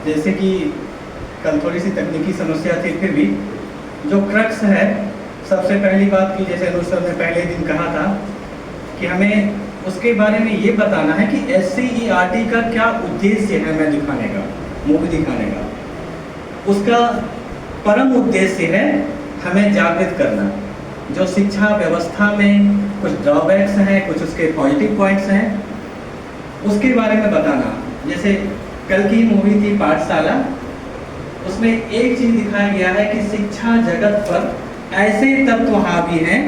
जैसे कि कल थोड़ी सी तकनीकी समस्या थी, फिर भी जो क्रक्स है, सबसे पहली बात की जैसे अनुज सर ने पहले दिन कहा था कि हमें उसके बारे में ये बताना है कि SCERT का क्या उद्देश्य है हमें दिखाने का, मूवी दिखाने का। उसका परम उद्देश्य है हमें जागृत करना। जो शिक्षा व्यवस्था में कुछ ड्रॉबैक्स हैं, कुछ उसके पॉजिटिव पॉइंट्स हैं, उसके बारे में बताना। जैसे कल की मूवी थी पाठशाला, उसमें एक चीज़ दिखाया गया है कि शिक्षा जगत पर ऐसे तत्व हावी हैं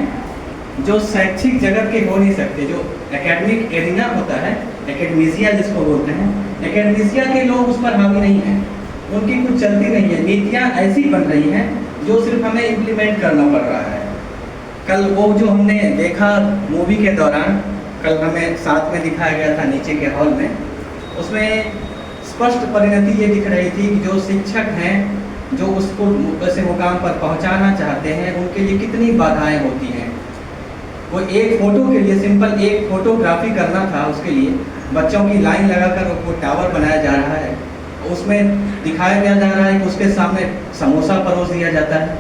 जो शैक्षिक जगत के हो नहीं सकते। जो एकेडमिक एरिना होता है, एकेडमिशिया जिसको बोलते हैं, एकेडमिशिया के लोग उस पर हावी नहीं हैं, उनकी कुछ चलती नहीं है। नीतियाँ ऐसी बन रही हैं जो सिर्फ हमें इम्प्लीमेंट करना पड़ रहा है। कल वो जो हमने देखा मूवी के दौरान, कल हमें साथ में दिखाया गया था नीचे के हॉल में, उसमें स्पष्ट परिणति ये दिख रही थी कि जो शिक्षक हैं जो उसको ऐसे मुकाम पर पहुंचाना चाहते हैं, उनके लिए कितनी बाधाएं होती हैं। वो एक फ़ोटो के लिए, सिंपल एक फोटोग्राफी करना था, उसके लिए बच्चों की लाइन लगाकर वो टावर बनाया जा रहा है, उसमें दिखाया जा रहा है कि उसके सामने समोसा परोस दिया जाता है,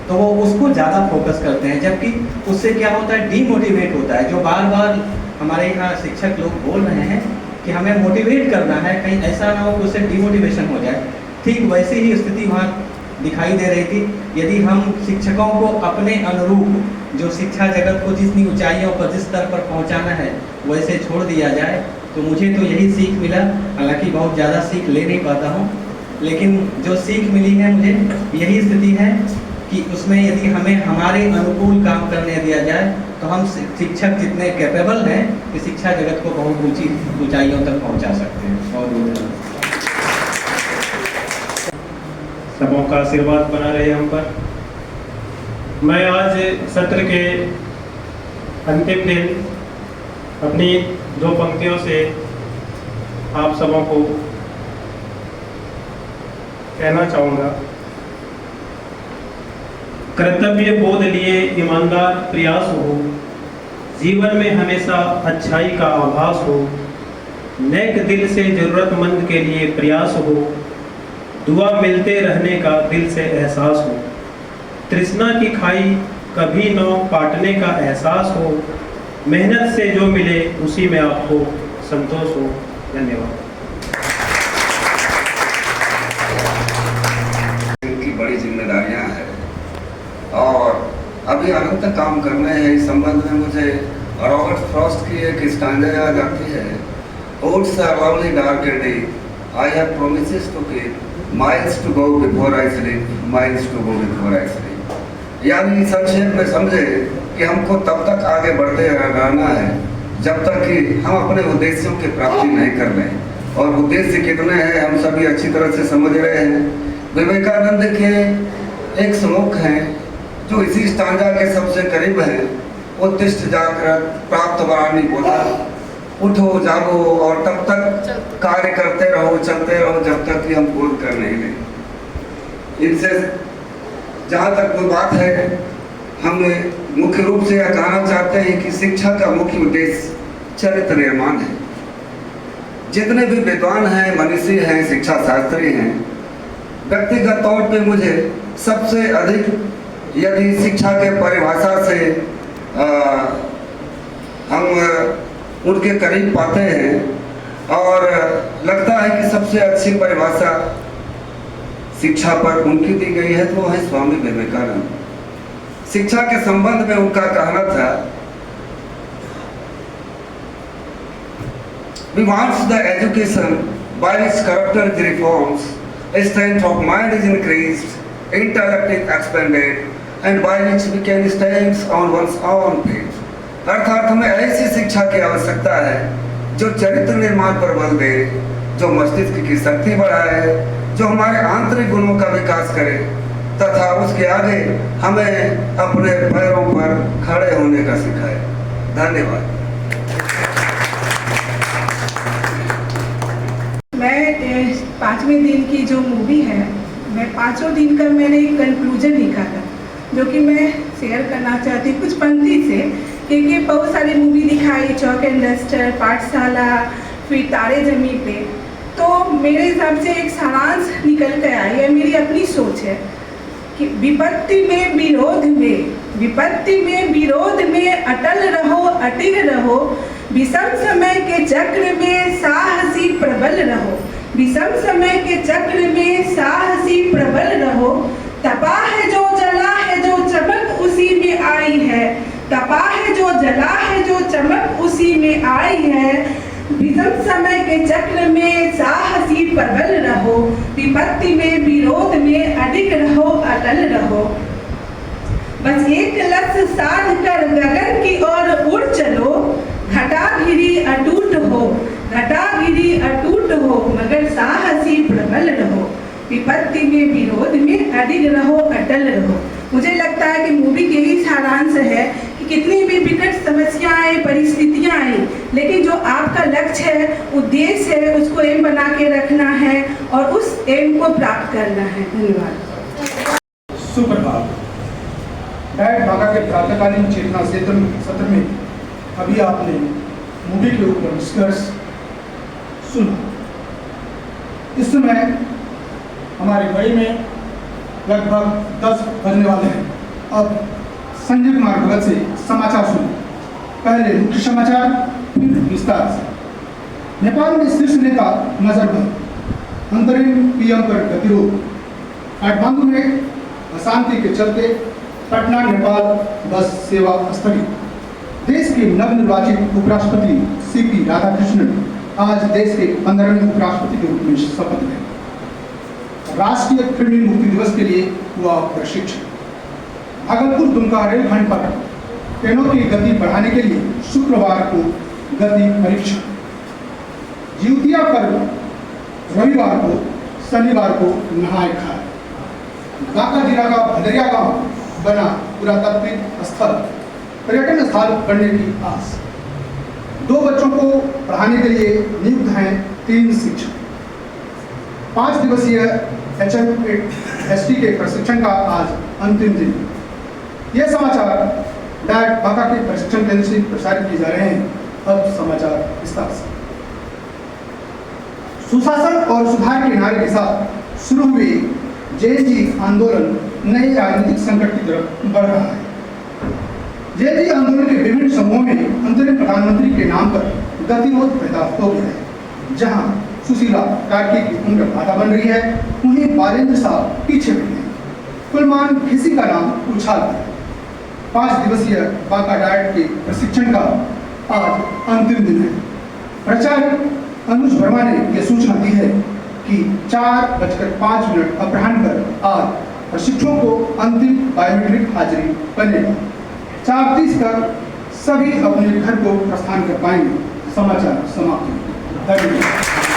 तो वो उसको ज़्यादा फोकस करते हैं। जबकि उससे क्या होता है, डीमोटिवेट होता है। जो बार बार हमारे यहाँ शिक्षक लोग बोल रहे हैं कि हमें मोटिवेट करना है, कहीं ऐसा ना हो कि उससे डिमोटिवेशन हो जाए। ठीक वैसी ही स्थिति वहाँ दिखाई दे रही थी। यदि हम शिक्षकों को अपने अनुरूप जो शिक्षा जगत को जितनी ऊंचाइयों पर, जिस स्तर पर पहुँचाना है, वैसे छोड़ दिया जाए, तो मुझे तो यही सीख मिला। हालांकि बहुत ज़्यादा सीख ले नहीं पाता हूँ, लेकिन जो सीख मिली है मुझे यही स्थिति है कि उसमें यदि हमें हमारे अनुकूल काम करने दिया जाए तो हम शिक्षक जितने कैपेबल हैं कि शिक्षा जगत को बहुत ऊंची ऊंचाइयों तक पहुंचा सकते हैं। बहुत बहुत धन्यवाद। सबों का आशीर्वाद बना रहे हम पर। मैं आज सत्र के अंतिम दिन अपनी 2 पंक्तियों से आप सबों को कहना चाहूँगा। कर्तव्य बोध लिए ईमानदार प्रयास हो, जीवन में हमेशा अच्छाई का आभास हो, नेक दिल से जरूरतमंद के लिए प्रयास हो, दुआ मिलते रहने का दिल से एहसास हो, तृष्णा की खाई कभी न पाटने का एहसास हो, मेहनत से जो मिले उसी में आपको संतोष हो। धन्यवाद। इनकी बड़ी जिम्मेदारियां हैं और अभी अनंत काम करने हैं। इस संबंध में मुझे रॉबर्ट फ्रॉस्ट की एक स्टैंजा याद आती है, oats are lovely dark and deep, I have promises to keep, miles to go before I sleep, miles to go before I sleep. यानी संक्षेप में समझे कि हमको तब तक आगे बढ़ते रहना है जब तक कि हम अपने उद्देश्यों की प्राप्ति नहीं कर लें। और उद्देश्य कितने हैं हम सभी अच्छी तरह से समझ रहे हैं। विवेकानंद के एक श्लोक हैं जो इसी स्टांजा के सबसे करीब है, उत्तिष्ठ जागृत प्राप्त वरानी बोला, उठो जागो और तब तक कार्य करते रहो, चलते रहो जब तक कि हम बोध कर नहीं लें। इनसे जहाँ तक कोई बात है, हम मुख्य रूप से यह कहना चाहते हैं कि शिक्षा का मुख्य उद्देश्य चरित्र निर्माण है। जितने भी विद्वान हैं, मनीषी हैं, शिक्षा शास्त्री हैं, व्यक्तिगत तौर पे मुझे सबसे अधिक यदि शिक्षा के परिभाषा से हम उनके करीब पाते हैं और लगता है कि सबसे अच्छी परिभाषा शिक्षा पर उनकी दी गई है, तो वो है स्वामी विवेकानंद। शिक्षा के संबंध में उनका कहना था, we want the education by its character reforms, strength of mind is increased, intellect is expanded, and by which we can stand on one's own feet। अर्थात हमें ऐसी शिक्षा की आवश्यकता है जो चरित्र निर्माण पर बल दे, जो मस्तिष्क की शक्ति बढ़ाए, जो हमारे आंतरिक गुणों का विकास करे तथा उसके आगे हमें अपने पैरों पर खड़े होने का सिखाए। धन्यवाद। मैं 5वें दिन की जो मूवी है, मैं 5 दिन का मैंने एक कंक्लूजन लिखा था जो कि मैं शेयर करना चाहती हूँ कुछ पंक्ति से, क्योंकि बहुत सारी मूवी दिखाई, चौक एंड डस्टर, पाठशाला, फिर तारे जमी पे, तो मेरे हिसाब से एक सारांश निकल कर आई है, मेरी अपनी सोच है कि विपत्ति में विरोध में अटल रहो, अटिग रहो, विषम समय के चक्र में साहसी प्रबल रहो, विषम समय के चक्र में साहसी प्रबल रहो, तपा है जो जला है जो चमक उसी में आई है, तपा है जो जला है जो चमक उसी में आई है, विषम समय के चक्र में साहसी प्रबल रहो, विपत्ति में विरोध में अडिग रहो, अटल रहो। बस एक लक्ष्य साध कर गगन की ओर उड़ चलो, घटा घिरी अटूट हो, घटा घिरी अटूट हो, मगर साहसी प्रबल रहो, विपत्ति में विरोध में अडिग रहो, अटल रहो। मुझे लगता है कि मूवी के ही सारांश है कि कितनी भी विकट समस्याएं, परिस्थितियां आए, लेकिन जो आपका लक्ष्य है, उद्देश्य है, उसको एम बना के रखना है और उस एम को प्राप्त करना है। धन्यवाद। सुप्रभात। डायट बागा के प्रातःकालीन चेतना सत्र में अभी आपने मूवी के ऊपर निष्कर्ष सुना। इस समय हमारी घड़ी में लगभग 10 बजने वाले हैं। अब संजय कुमार भगत से समाचार सुनो। पहले मुख्य समाचार, फिर विस्तार से। नेपाल में शीर्ष नेता नजरबंद, अंतरिम पीएम पर गतिरोध। काठमांडू में अशांति के चलते पटना नेपाल बस सेवा स्थगित। देश के नवनिर्वाचित उपराष्ट्रपति सीपी राधाकृष्णन आज देश के 15वें उपराष्ट्रपति के रूप में शपथ लेंगे। राष्ट्रीय कृमि मुक्ति दिवस के लिए हुआ प्रशिक्षण। भागलपुर दुमका रेलखंड पर ट्रेनों की गति बढ़ाने के लिए शुक्रवार को गति परीक्षण। जिउतिया पर्व रविवार को, शनिवार को नहाय खाए। बांका जिला का भदरिया गांव बना पुरातात्विक स्थल, पर्यटन स्थल बनने की आस। 2 बच्चों को पढ़ाने के लिए नियुक्त हैं 3 शिक्षक। 5 दिवसीय HMST के प्रशिक्षण का आज अंतिम दिन। यह समाचार डायट बांका के प्रशिक्षण केंद्र से प्रसारित किए जा रहे हैं। अब समाचार विस्तार से। सुशासन और सुधार के नारे के साथ शुरू हुए जेएनजी आंदोलन नए राजनीतिक संकट की तरफ बढ़ रहा है। जेएनजी आंदोलन के विभिन्न समूहों में अंतरिम प्रधानमंत्री के नाम पर गतिरोध पैदा हो गया है। जहां सुशीला कार्की की उम्र बाधा बन रही है, उन्हें बालेंद्र साहब पीछे बैठे हैं। कुलमान किसी का नाम उछाल है। 5 दिवसीय बांका डायट के प्रशिक्षण का आज अंतिम दिन है। प्राचार्य अनुज वर्मा ने यह सूचना दी है कि 4:05 अपराह्न पर आज प्रशिक्षुओं को अंतिम बायोमेट्रिक हाजिरी बनेगा। 4:30 तक सभी अपने घर को प्रस्थान कर पाएंगे। समाचार समाप्त। धन्यवाद।